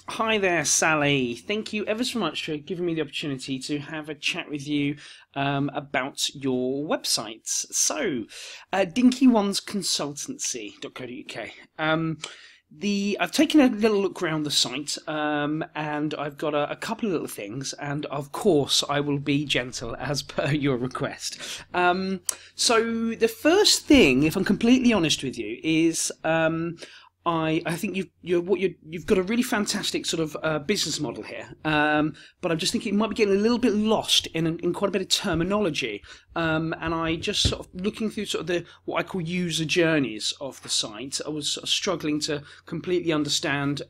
Hi there, Sally. Thank you ever so much for giving me the opportunity to have a chat with you about your websites. Dinky Ones Consultancy.co.uk. I've taken a little look around the site, and I've got a couple of little things, and of course I will be gentle as per your request. So the first thing, if I'm completely honest with you, is I think you've got a really fantastic sort of business model here, but I'm just thinking it might be getting a little bit lost in quite a bit of terminology, and I just sort of looking through sort of the what I call user journeys of the site. I was sort of struggling to completely understand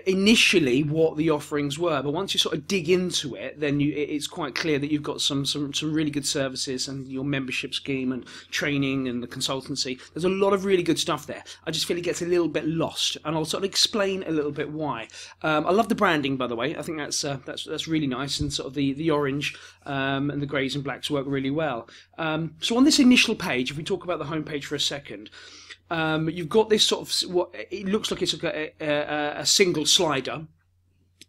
initially what the offerings were, but once you sort of dig into it, then it's quite clear that you've got some really good services, and your membership scheme and training and the consultancy. There's a lot of really good stuff there. I just feel it gets a little bit lost, and I'll sort of explain a little bit why. I love the branding, by the way. I think that's really nice, and sort of the orange and the greys and blacks work really well. So on this initial page, if we talk about the homepage for a second. You've got this sort of what it looks like it's a single slider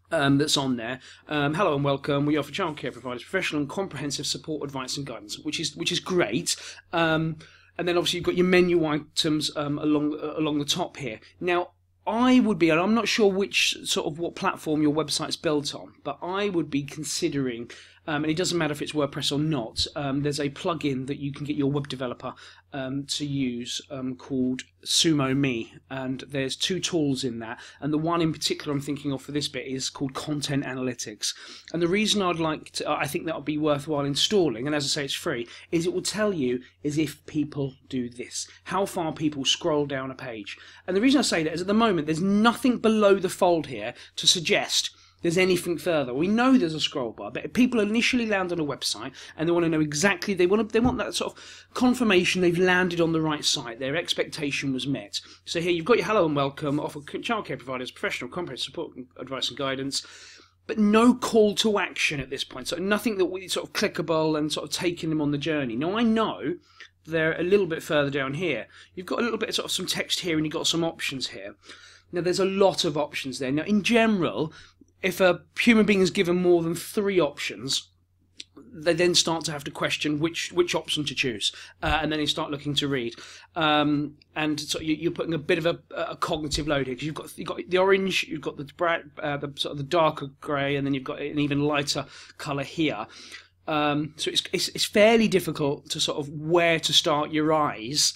that's on there. Hello and welcome. We offer childcare providers professional and comprehensive support, advice, and guidance, which is great. And then obviously you've got your menu items along the top here. Now, I would be, and I'm not sure which sort of what platform your website's built on, but I would be considering, and it doesn't matter if it's WordPress or not, there's a plugin that you can get your web developer to use called Sumo Me, and there's two tools in that, and the one in particular I'm thinking of for this bit is called Content Analytics. And the reason I think that would be worthwhile installing, and as I say it's free, is it will tell you is if people do this, how far people scroll down a page. And the reason I say that is at the moment there's nothing below the fold here to suggest there's anything further. We know there's a scroll bar, but if people initially land on a website and they want to know exactly, they want that sort of confirmation they've landed on the right site, their expectation was met. So here you've got your hello and welcome, offer childcare providers professional comprehensive support, advice and guidance, but no call to action at this point. So nothing that we sort of clickable and sort of taking them on the journey. Now I know they're a little bit further down here. You've got a little bit of sort of some text here, and you've got some options here. Now there's a lot of options there. Now in general, if a human being is given more than 3 options, they then start to have to question which option to choose, and then they start looking to read. And so you're putting a bit of a cognitive load here, because you've got the orange, you've got the sort of the darker grey, and then you've got an even lighter colour here. So it's fairly difficult to sort of where to start your eyes.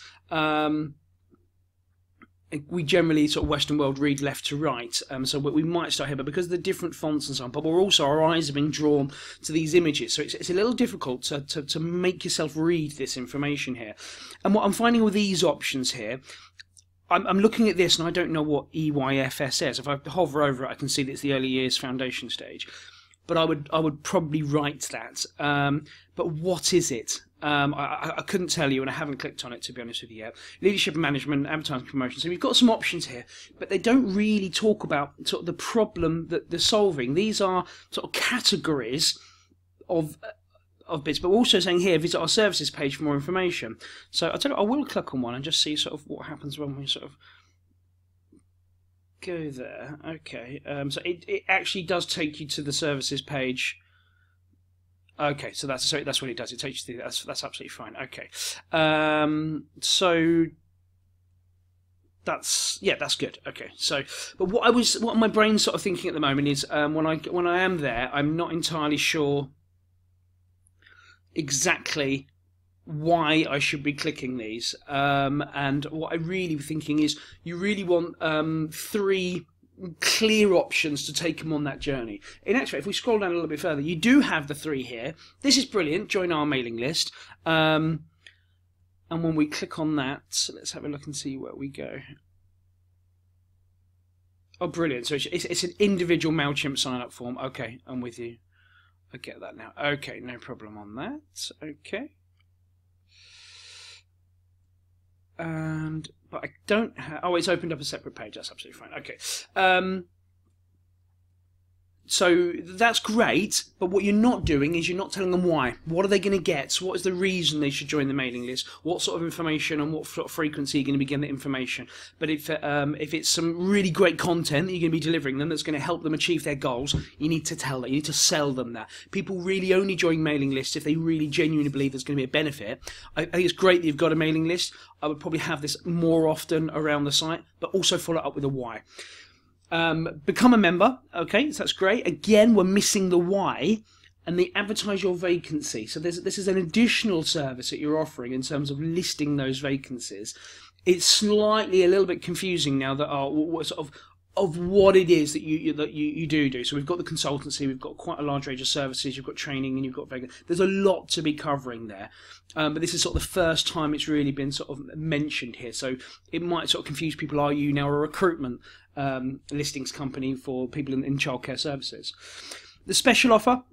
We generally sort of Western world read left to right, so we might start here, but because of the different fonts and so on, but we're also, our eyes are being drawn to these images, so it's a little difficult to make yourself read this information here. And what I'm finding with these options here, I'm looking at this and I don't know what EYFS is. If I hover over it, I can see that it's the early years foundation stage, but I would probably write that. But what is it? I couldn't tell you, and I haven't clicked on it, to be honest with you yet. Leadership and management, advertising, promotion. So we've got some options here, but they don't really talk about sort of the problem that they're solving. These are sort of categories of bits, but we're also saying here, visit our services page for more information. So I tell you what, I will click on one and just see sort of what happens when we sort of go there. Okay, so it actually does take you to the services page. Okay, so that's what it does. It takes you through. That's absolutely fine. Okay, so that's good. Okay, so but what my brain's sort of thinking at the moment is when I am there, I'm not entirely sure exactly why I should be clicking these. And what I'm really thinking is you really want 3 clear options to take them on that journey. In actual, if we scroll down a little bit further, you do have the 3 here. This is brilliant. Join our mailing list. And when we click on that, let's have a look and see where we go. Oh, brilliant. So it's an individual MailChimp sign-up form. Okay, I'm with you. I get that now. Okay, no problem on that. Okay. But I don't have... Oh, it's opened up a separate page. That's absolutely fine. Okay. So that's great, but what you're not doing is you're not telling them why. What are they going to get? What is the reason they should join the mailing list? What sort of information and what sort of frequency are you going to be getting that information? But if it's some really great content that you're going to be delivering them that's going to help them achieve their goals, you need to tell that. You need to sell them that. People really only join mailing lists if they really genuinely believe there's going to be a benefit. I think it's great that you've got a mailing list. I would probably have this more often around the site, but also follow up with a why. Become a member, okay, so that's great. Again, we're missing the why, and they advertise your vacancy. So this is an additional service that you're offering in terms of listing those vacancies. It's slightly a little bit confusing now that what sort of what it is that you do. So we've got the consultancy, we've got quite a large range of services, you've got training, and you've got there's a lot to be covering there. But this is sort of the first time it's really been sort of mentioned here. So it might sort of confuse people. Are you now a recruitment listings company for people in childcare services? The special offer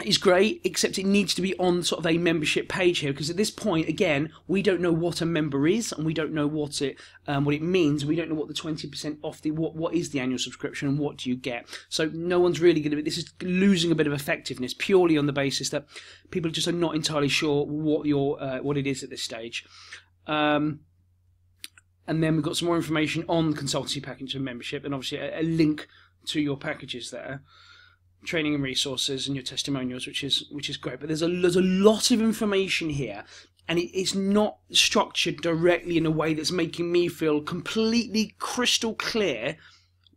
is great, except it needs to be on sort of a membership page here, because at this point, again, we don't know what a member is, and we don't know what it means. We don't know what the 20% off what is the annual subscription and what do you get. So no one's really going to be. This is losing a bit of effectiveness purely on the basis that people just are not entirely sure what it is at this stage. And then we've got some more information on consultancy package and membership, and obviously a link to your packages there, training and resources, and your testimonials, which is great. But there's a lot of information here, and it's not structured directly in a way that's making me feel completely crystal clear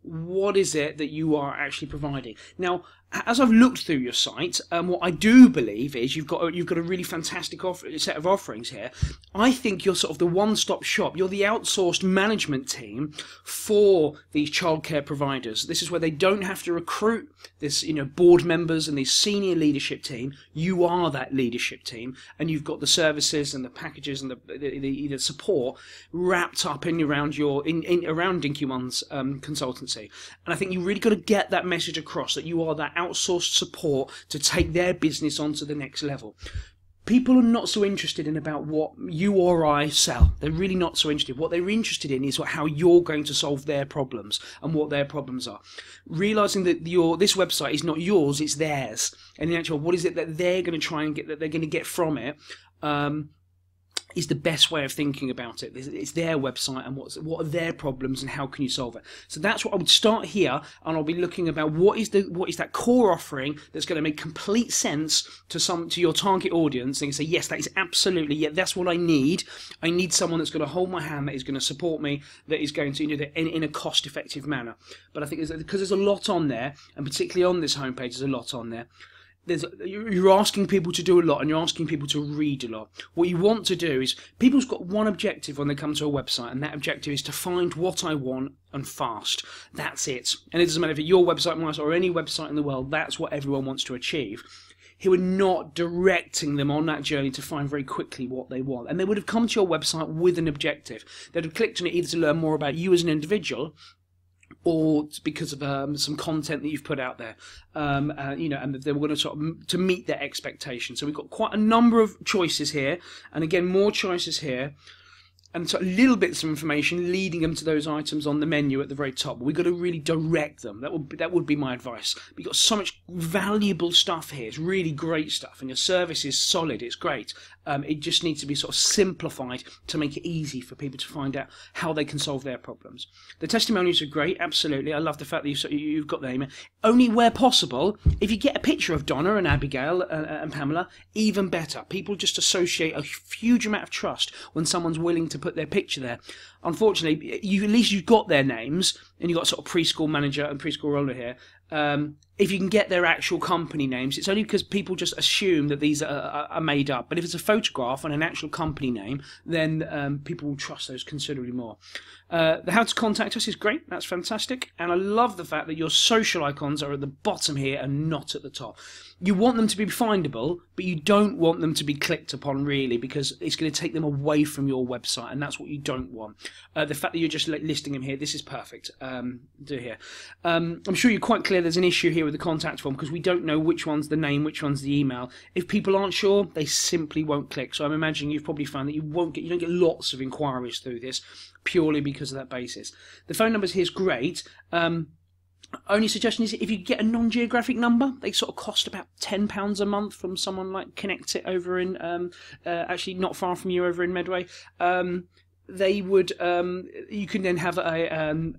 what is it that you are actually providing. Now, as I've looked through your site, what I do believe is you've got a really fantastic set of offerings here. I think you're sort of the one-stop shop. You're the outsourced management team for these childcare providers. This is where they don't have to recruit this, board members and this senior leadership team. You are that leadership team, and you've got the services and the packages and the support wrapped up around Dinky Ones consultancy. And I think you really got to get that message across, that you are that outsourced support to take their business on to the next level. People are not so interested in about what you or I sell. They're really not so interested. What they're interested in is how you're going to solve their problems and what their problems are. Realizing that this website is not yours, it's theirs. And in actual, what is it that they're going to try and get, that they're going to get from it, is the best way of thinking about it. It's their website, and what are their problems and how can you solve it. So that's what I would start here, and I'll be looking about what is that core offering that's going to make complete sense to your target audience, and you say, yes, that is absolutely, yeah, that's what I need. I need someone that's going to hold my hand, that is going to support me, that is going to do that in a cost-effective manner. But I think because there's a lot on there, and particularly on this homepage, there's a lot on there. You're asking people to do a lot, and you're asking people to read a lot. What you want to do is, people's got one objective when they come to a website, and that objective is to find what I want and fast. That's it. And it doesn't matter if it's your website, mine, or any website in the world, that's what everyone wants to achieve. Here we're not directing them on that journey to find very quickly what they want. And they would have come to your website with an objective. They'd have clicked on it either to learn more about you as an individual, or because of some content that you've put out there, and they were going to to meet their expectations. So we've got quite a number of choices here, and again, more choices here, and so little bits of information leading them to those items on the menu at the very top. We've got to really direct them. That would be my advice. We've got so much valuable stuff here. It's really great stuff, and your service is solid. It's great. It just needs to be sort of simplified to make it easy for people to find out how they can solve their problems. The testimonials are great, absolutely. I love the fact that you've got them. Only where possible, if you get a picture of Donna and Abigail and Pamela, even better. People just associate a huge amount of trust when someone's willing to put their picture there. Unfortunately, at least you've got their names, and you've got sort of preschool manager and preschool roller here. If you can get their actual company names, it's only because people just assume that these are made up. But if it's a photograph and an actual company name, then people will trust those considerably more. The how to contact us is great. That's fantastic. And I love the fact that your social icons are at the bottom here and not at the top. You want them to be findable, but you don't want them to be clicked upon, really, because it's going to take them away from your website, and that's what you don't want. The fact that you're just listing them here, this is perfect. Do here. I'm sure you're quite clear there's an issue here with the contact form, because we don't know which one's the name, which one's the email. If people aren't sure, they simply won't click. So I'm imagining you've probably found that you don't get lots of inquiries through this purely because of that basis. The phone numbers here is great. Only suggestion is if you get a non-geographic number, they sort of cost about £10 a month from someone like Connect It over in actually not far from you over in Medway. They would you can then have a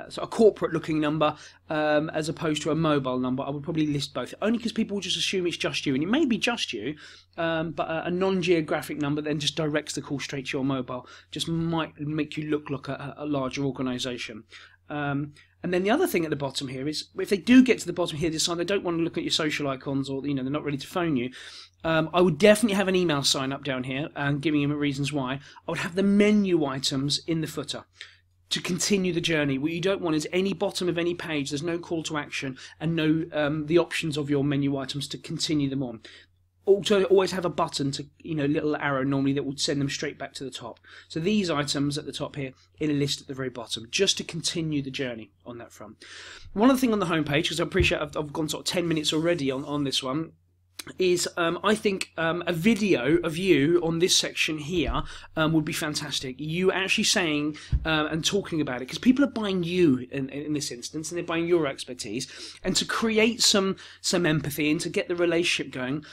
sort of corporate-looking number as opposed to a mobile number. I would probably list both, only because people will just assume it's just you, and it may be just you, but a non-geographic number then just directs the call straight to your mobile. Just might make you look like a larger organisation. And then the other thing at the bottom here is, if they do get to the bottom here, decide they don't want to look at your social icons, or they're not ready to phone you, I would definitely have an email sign up down here and giving them reasons why. I would have the menu items in the footer to continue the journey. What you don't want is any bottom of any page, there's no call to action and no the options of your menu items to continue them on. Also, always have a button to, little arrow normally that would send them straight back to the top. So these items at the top here in a list at the very bottom, just to continue the journey on that front. One other thing on the homepage, because I appreciate I've gone sort of 10 minutes already on this one, is I think a video of you on this section here would be fantastic. You actually saying and talking about it, because people are buying you in this instance, and they're buying your expertise. And to create some empathy and to get the relationship going,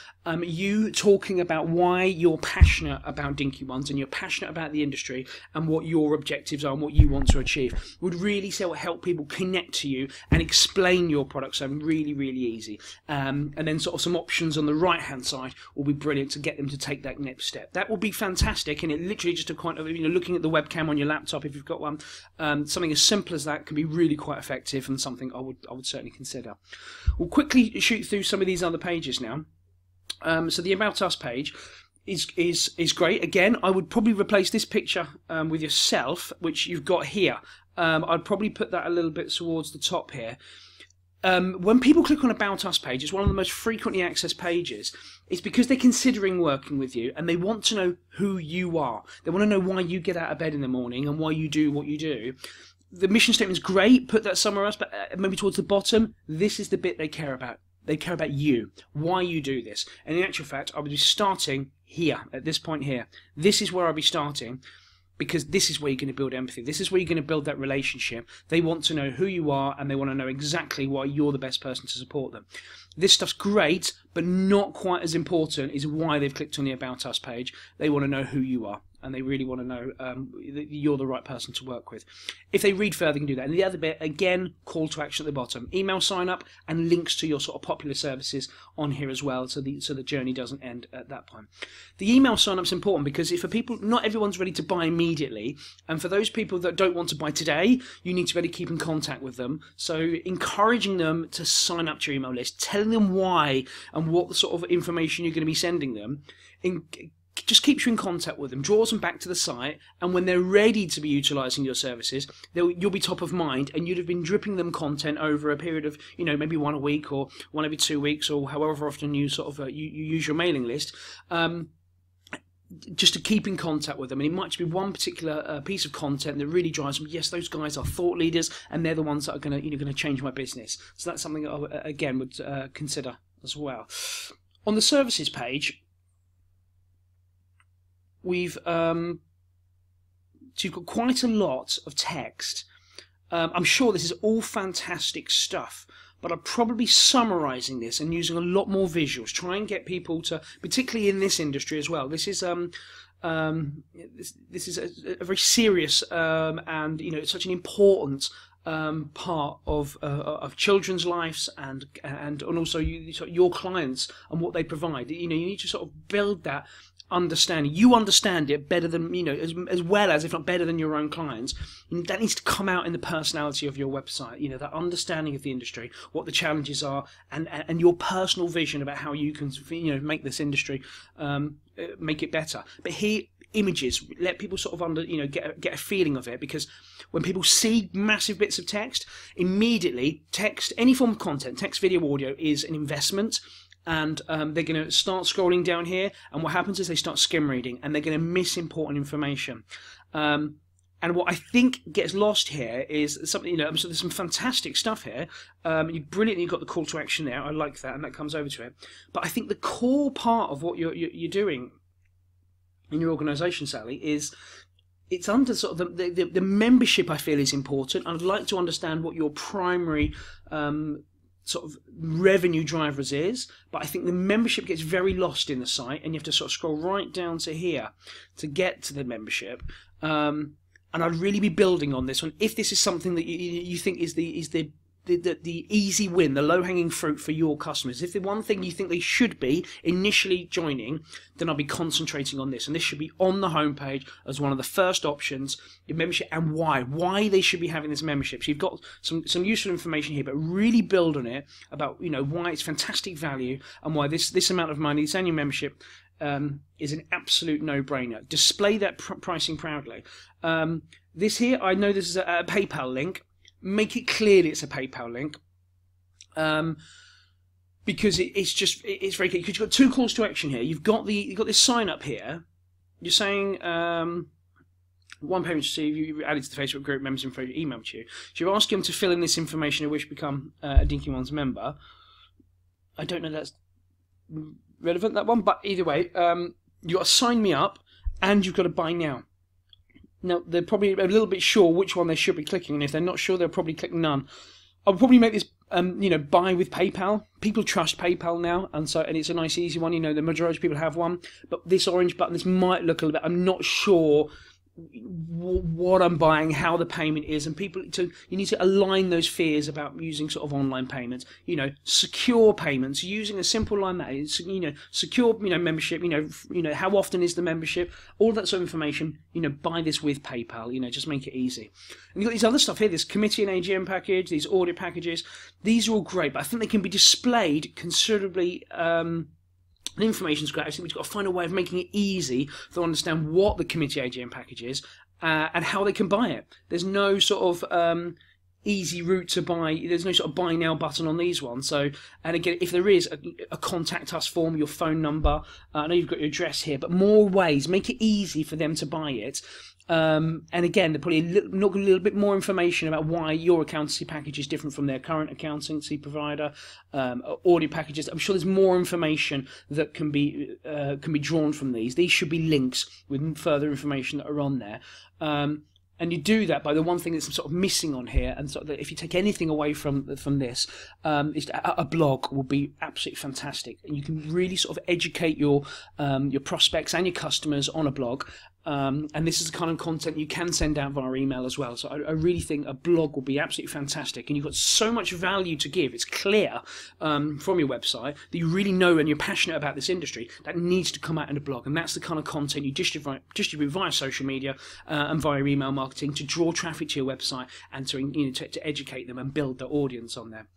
you talking about why you're passionate about Dinky Ones and you're passionate about the industry and what your objectives are and what you want to achieve would really help people connect to you and explain your products really, really easy. And then sort of some options on the right hand side will be brilliant to get them to take that next step. That will be fantastic, and it literally just a kind of looking at the webcam on your laptop if you've got one, something as simple as that can be really quite effective, and something I would certainly consider. We'll quickly shoot through some of these other pages now. So the About Us page is great. Again, I would probably replace this picture with yourself, which you've got here. I'd probably put that a little bit towards the top here. When people click on About Us page, it's one of the most frequently accessed pages. It's because they're considering working with you and they want to know who you are. They want to know why you get out of bed in the morning and why you do what you do. The mission statement is great, put that somewhere else, but maybe towards the bottom, this is the bit they care about. They care about you, why you do this. And in actual fact, I would be starting here, at this point here. This is where I'll be starting, because this is where you're going to build empathy. This is where you're going to build that relationship. They want to know who you are, and they want to know exactly why you're the best person to support them. This stuff's great, but not quite as important is why they've clicked on the About Us page. They want to know who you are, and they really want to know that you're the right person to work with. If they read further, they can do that. And the other bit, again, call to action at the bottom. Email sign up and links to your sort of popular services on here as well, so the journey doesn't end at that point. The email sign up's important because for people, not everyone's ready to buy immediately, and for those people that don't want to buy today, you need to really keep in contact with them. So encouraging them to sign up to your email list, telling them why and what sort of information you're going to be sending them, just keeps you in contact with them, draws them back to the site, and when they're ready to be utilising your services, you'll be top of mind, and you'd have been dripping them content over a period of, maybe one a week or one every 2 weeks, or however often you sort of you use your mailing list, just to keep in contact with them. And it might just be one particular piece of content that really drives them. Yes, those guys are thought leaders, and they're the ones that are going to change my business. So that's something that I again would consider as well. On the services page, we've so you've got quite a lot of text. I'm sure this is all fantastic stuff, but I'm probably summarising this and using a lot more visuals. Try and get people to, particularly in this industry as well. This is this is a very serious and it's such an important part of children's lives and also your clients and what they provide. You need to sort of build that understanding. You understand it better than as well as, if not better than, your own clients. And that needs to come out in the personality of your website. That understanding of the industry, what the challenges are, and your personal vision about how you can make this industry make it better. But here, images, let people sort of get a feeling of it, because when people see massive bits of text, immediately text, any form of content, text, video, audio, is an investment. And they're going to start scrolling down here, and what happens is they start skim reading, and they're going to miss important information. And what I think gets lost here is something, so there's some fantastic stuff here. You've got the call to action there. I like that, and that comes over to it. But I think the core part of what you're doing in your organisation, Sally, is it's under sort of the membership. I feel is important. I'd like to understand what your primary sort of revenue drivers is, but I think the membership gets very lost in the site, and you have to sort of scroll right down to here to get to the membership. And I'd really be building on this one if this is something that you think is the easy win, the low-hanging fruit for your customers. If the one thing you think they should be initially joining, then I'll be concentrating on this. And this should be on the homepage as one of the first options, your membership, and why they should be having this membership. So you've got some useful information here, but really build on it about, you know, why it's fantastic value and why this amount of money, this annual membership, is an absolute no-brainer. Display that pricing proudly. This here, I know this is a PayPal link. Make it clear that it's a PayPal link, because it's very clear. Because you've got two calls to action here. You've got this sign up here. You're saying one payment to see if you added to the Facebook group, members info emailed to you. So you're asking them to fill in this information and wish to become a Dinky Ones member. I don't know if that's relevant, that one, but either way, you've got to sign me up and you've got to buy now. Now, they're probably a little bit sure which one they should be clicking, and if they're not sure, they'll probably click none. I'll probably make this, buy with PayPal. People trust PayPal now, and it's a nice, easy one. You know, the majority of people have one. But this orange button, this might look a little bit. I'm not sure what I'm buying, how the payment is, and you need to align those fears about using sort of online payments. You know, secure payments using a simple line that is, secure, membership. How often is the membership? All that sort of information. Buy this with PayPal. Just make it easy. And you've got these other stuff here. This committee and AGM package, these audit packages. These are all great, but I think they can be displayed considerably. The information's great. I think we've got to find a way of making it easy to understand what the committee AGM package is and how they can buy it. There's no sort of easy route to buy. There's no sort of buy now button on these ones. So, and again, if there is a contact us form, your phone number, I know you've got your address here, but more ways. Make it easy for them to buy it. And again, they're probably a little bit more information about why your accountancy package is different from their current accountancy provider, audio packages. I'm sure there's more information that can be drawn from these. These should be links with further information that are on there. And you do that by the one thing that's sort of missing on here, and sort of if you take anything away from this, is a blog will be absolutely fantastic, and you can really sort of educate your prospects and your customers on a blog. And this is the kind of content you can send out via email as well. So I really think a blog will be absolutely fantastic, and you've got so much value to give. It's clear from your website that you really know and you're passionate about this industry that needs to come out in a blog, and that's the kind of content you distribute via social media and via email marketing to draw traffic to your website and to educate them and build the audience on there.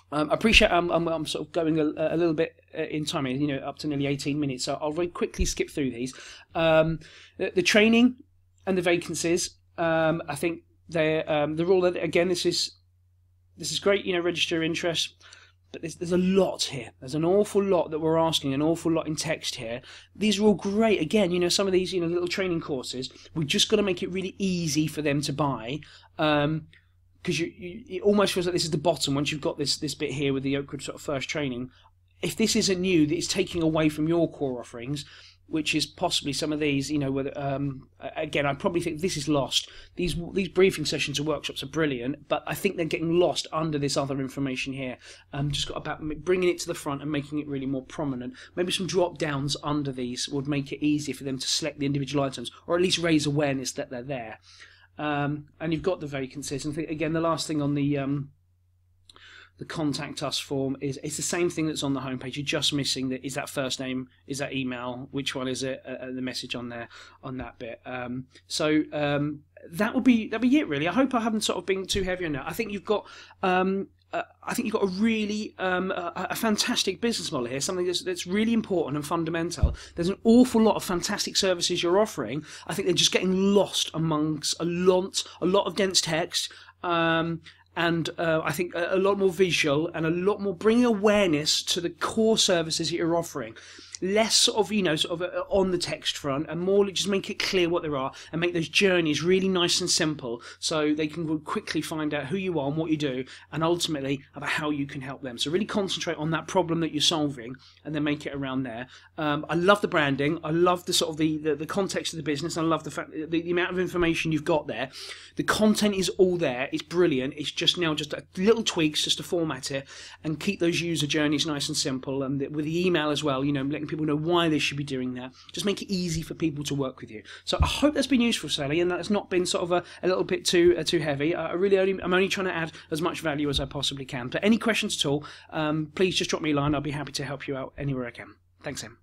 I appreciate I'm sort of going a little bit in time here, up to nearly 18 minutes, so I'll very quickly skip through these. The training and the vacancies, I think they're all, again, this is great, register interest, but there's a lot here. There's an awful lot that we're asking, an awful lot in text here. These are all great. Again, some of these, little training courses, we've just got to make it really easy for them to buy. Because it almost feels like this is the bottom once you've got this bit here with the Oakwood sort of first training. If this isn't new, that it's taking away from your core offerings, which is possibly some of these, again, I probably think this is lost. These briefing sessions and workshops are brilliant, but I think they're getting lost under this other information here. Just got about bringing it to the front and making it really more prominent. Maybe some drop downs under these would make it easier for them to select the individual items, or at least raise awareness that they're there. And you've got the vacancies. And again, the last thing on the contact us form is it's the same thing that's on the homepage. You're just missing is that first name, is that email, which one is it, the message on there on that bit. That'd be it really. I hope I haven't sort of been too heavy on that. I think you've got a really a fantastic business model here, something that's really important and fundamental. There's an awful lot of fantastic services you're offering. I think they're just getting lost amongst a lot of dense text, and I think a lot more visual and a lot more bringing awareness to the core services that you're offering. less sort of, on the text front, and more just make it clear what there are, and make those journeys really nice and simple, so they can quickly find out who you are and what you do, and ultimately about how you can help them. So really concentrate on that problem that you're solving, and then make it around there. I love the branding. I love the sort of the context of the business. I love the fact that the amount of information you've got there. The content is all there. It's brilliant. It's just now just a little tweaks just to format it and keep those user journeys nice and simple. And with the email as well, letting people know why they should be doing that. Just make it easy for people to work with you. So I hope that's been useful, Sally, and that's not been sort of a little bit too heavy. I'm only trying to add as much value as I possibly can. But any questions at all, please just drop me a line. I'll be happy to help you out anywhere I can. Thanks, Em.